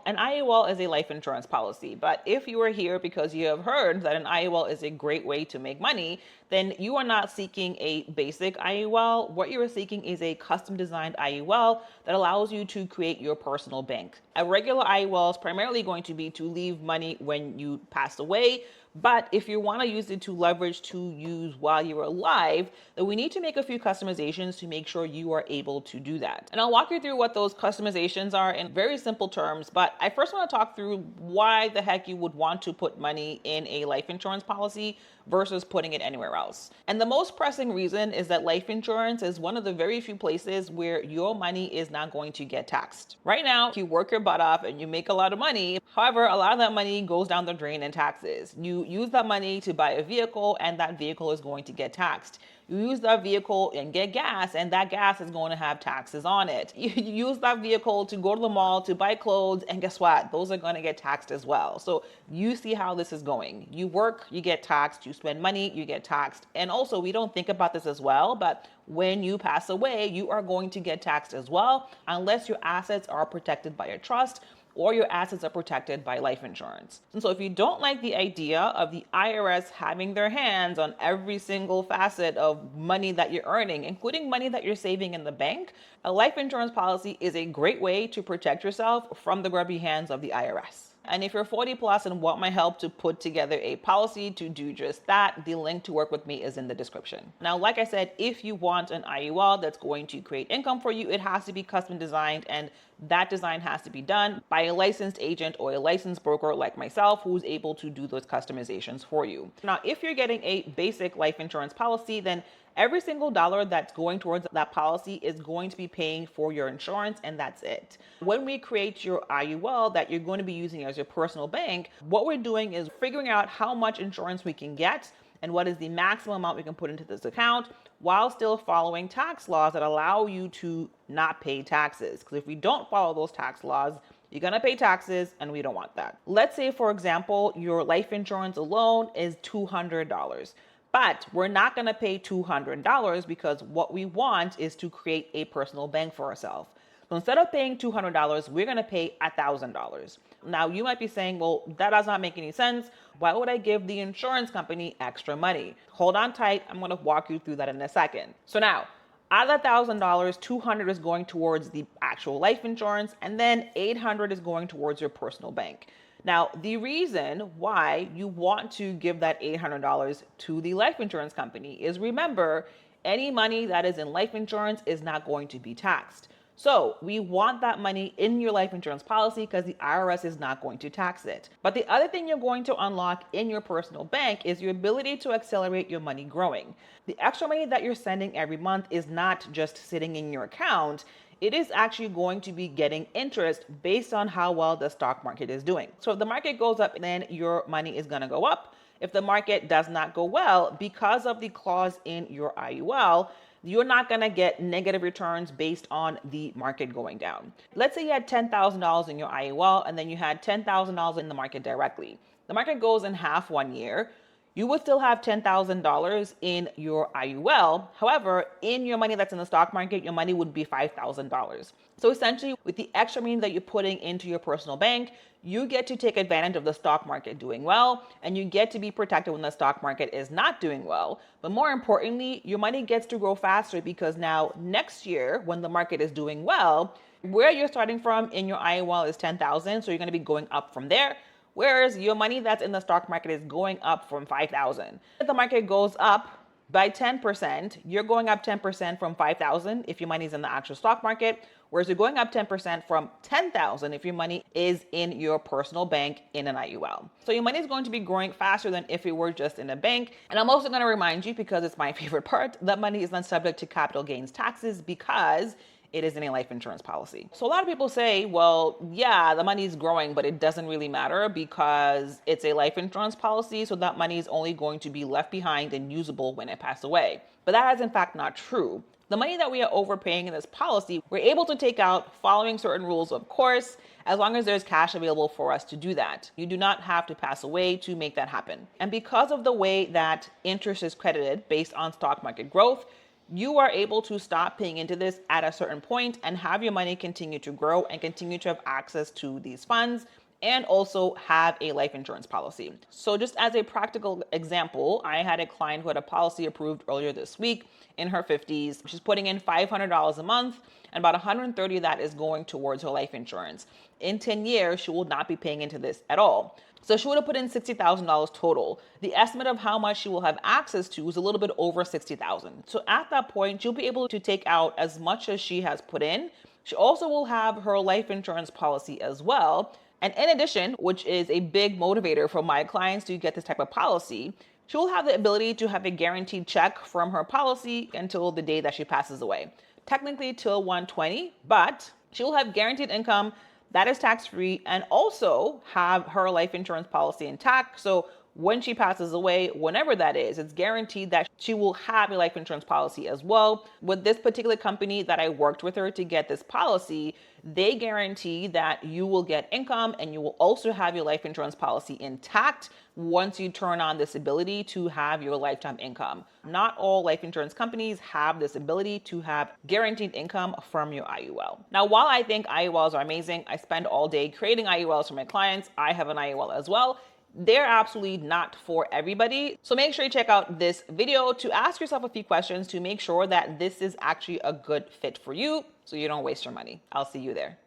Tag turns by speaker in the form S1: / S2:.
S1: An IUL is a life insurance policy, but if you are here because you have heard that an IUL is a great way to make money, then you are not seeking a basic IUL. What you are seeking is a custom designed IUL that allows you to create your personal bank. A regular IUL is primarily going to be to leave money when you pass away. But if you want to use it to leverage to use while you're alive, then we need to make a few customizations to make sure you are able to do that. And I'll walk you through what those customizations are in very simple terms. But I first want to talk through why the heck you would want to put money in a life insurance policy versus putting it anywhere else. And the most pressing reason is that life insurance is one of the very few places where your money is not going to get taxed. Right now, you work your butt off and you make a lot of money. However, a lot of that money goes down the drain in taxes. You use that money to buy a vehicle and that vehicle is going to get taxed. You use that vehicle and get gas, and that gas is going to have taxes on it. You use that vehicle to go to the mall to buy clothes, and guess what? Those are going to get taxed as well. So you see how this is going. You work, you get taxed. You spend money, you get taxed. And also, we don't think about this as well, but when you pass away, you are going to get taxed as well, unless your assets are protected by a trust or your assets are protected by life insurance. And so if you don't like the idea of the IRS having their hands on every single facet of money that you're earning, including money that you're saving in the bank, a life insurance policy is a great way to protect yourself from the grubby hands of the IRS. And if you're 40 plus and want my help to put together a policy to do just that, the link to work with me is in the description. Now, like I said, if you want an IUL that's going to create income for you, it has to be custom designed, and that design has to be done by a licensed agent or a licensed broker like myself who's able to do those customizations for you. Now, if you're getting a basic life insurance policy, then every single dollar that's going towards that policy is going to be paying for your insurance, and that's it. When we create your IUL that you're going to be using as your personal bank, what we're doing is figuring out how much insurance we can get and what is the maximum amount we can put into this account while still following tax laws that allow you to not pay taxes. Because if we don't follow those tax laws, you're going to pay taxes, and we don't want that. Let's say, for example, your life insurance alone is $200. But we're not going to pay $200 because what we want is to create a personal bank for ourselves. So instead of paying $200, we're going to pay $1,000. Now, you might be saying, well, that does not make any sense. Why would I give the insurance company extra money? Hold on tight. I'm going to walk you through that in a second. So now, out of $1,000, $200 is going towards the actual life insurance, and then $800 is going towards your personal bank. Now, the reason why you want to give that $800 to the life insurance company is, remember, any money that is in life insurance is not going to be taxed. So we want that money in your life insurance policy because the IRS is not going to tax it. But the other thing you're going to unlock in your personal bank is your ability to accelerate your money growing. The extra money that you're sending every month is not just sitting in your account. It is actually going to be getting interest based on how well the stock market is doing. So if the market goes up, then your money is going to go up. If the market does not go well, because of the clause in your IUL, you're not going to get negative returns based on the market going down. Let's say you had $10,000 in your IUL and then you had $10,000 in the market directly. The market goes in half 1 year. You would still have $10,000 in your IUL. However, in your money that's in the stock market, your money would be $5,000. So essentially, with the extra money that you're putting into your personal bank, you get to take advantage of the stock market doing well, and you get to be protected when the stock market is not doing well. But more importantly, your money gets to grow faster because now next year, when the market is doing well, where you're starting from in your IUL is $10,000, so you're going to be going up from there. Whereas your money that's in the stock market is going up from $5,000. If the market goes up by 10%, you're going up 10% from $5,000 if your money is in the actual stock market, whereas you're going up 10% from $10,000 if your money is in your personal bank in an IUL. So your money is going to be growing faster than if it were just in a bank. And I'm also going to remind you, because it's my favorite part, that money is not subject to capital gains taxes because it is in a life insurance policy. So a lot of people say, well, yeah, the money is growing, but it doesn't really matter because it's a life insurance policy, so that money is only going to be left behind and usable when it passes away. But that is in fact not true. The money that we are overpaying in this policy, we're able to take out following certain rules, of course, as long as there's cash available for us to do that. You do not have to pass away to make that happen. And because of the way that interest is credited based on stock market growth, you are able to stop paying into this at a certain point and have your money continue to grow and continue to have access to these funds and also have a life insurance policy. So just as a practical example, I had a client who had a policy approved earlier this week in her 50s. She's putting in $500 a month and about 130 of that is going towards her life insurance. In 10 years, she will not be paying into this at all. So she would have put in $60,000 total. The estimate of how much she will have access to is a little bit over $60,000. So at that point, she'll be able to take out as much as she has put in. She also will have her life insurance policy as well. And in addition, which is a big motivator for my clients to get this type of policy, she'll have the ability to have a guaranteed check from her policy until the day that she passes away. Technically till 120, but she will have guaranteed income that is tax-free and also have her life insurance policy intact. So when she passes away, whenever that is, it's guaranteed that she will have a life insurance policy as well. With this particular company that I worked with her to get this policy, they guarantee that you will get income and you will also have your life insurance policy intact once you turn on this ability to have your lifetime income. Not all life insurance companies have this ability to have guaranteed income from your IUL. Now, while I think IULs are amazing, I spend all day creating IULs for my clients. I have an IUL as well. They're absolutely not for everybody. So make sure you check out this video to ask yourself a few questions to make sure that this is actually a good fit for you so you don't waste your money. I'll see you there.